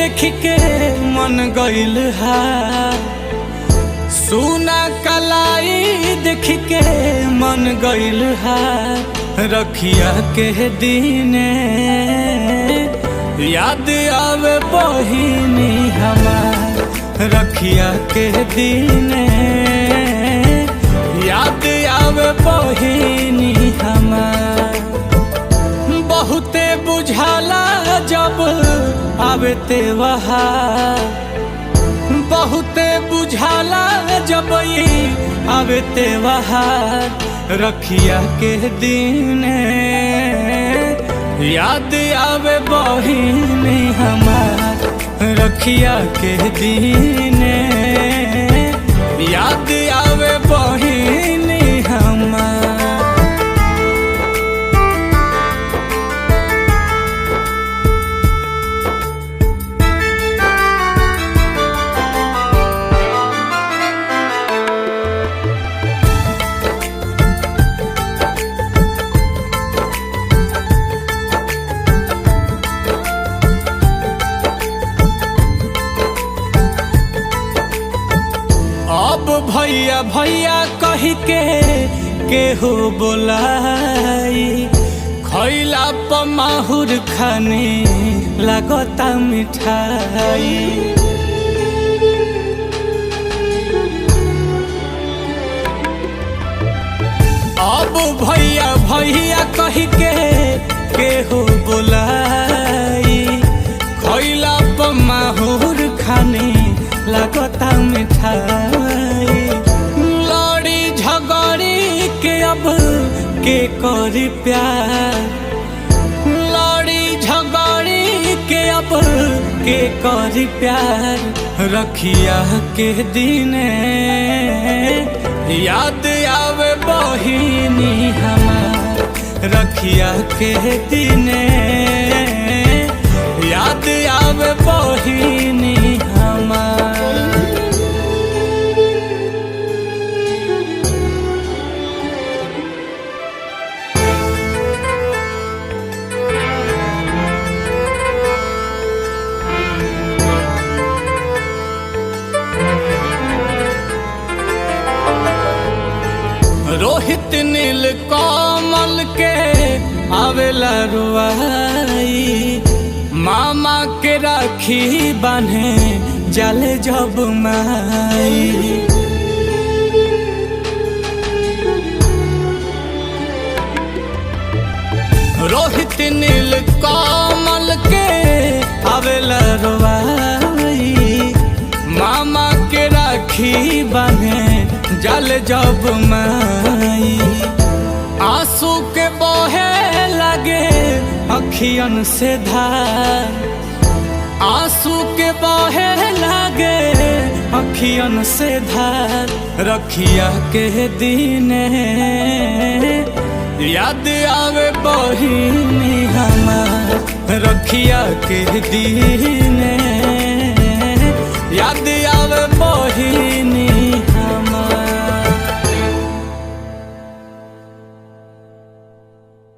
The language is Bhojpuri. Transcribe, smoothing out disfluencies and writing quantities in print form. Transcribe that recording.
देख के मन गइल है, सुना कलाई देख के मन गइल है। रखिया के दिने याद आवे बहिनी हमार, रखिया के दिने याद आवे बहिनी हमार। बहुते बुझाला जब आवे त्योहार, बहुते बुझाला जब आवे त्योहार। रखिया के दिने याद आवे बहिनी हमार, रखिया के दिने याद आवे बहिनी हमार। अब भैया भैया कह के हो बोलाई, खैला प माहुर खाने लागता मिठाई। अब भैया भैया कह के हो बोलाई, खैला प माहुर खाने लागता मिठाई। लड़ी झगड़ी के अब के करी प्यार, लड़ी झगड़ी के अब के करी प्यार। रखिया के दिने याद आवे बहिनी हमार, रखिया के दिने याद आवे बहिनी हमार। रोहित नील कमल के आवेला रुआई, मामा के राखी बान्हे जाले जब माई। रोहित नील कमल के आवेला रुआई, मामा के राखी बान्हे जल जब माई। आंसू के बहे लगे अखियन से धार, आंसू के बहे लगे अखियन से धार। रखिया के दिने याद आवे बहिनी हमार, रखिया के दिने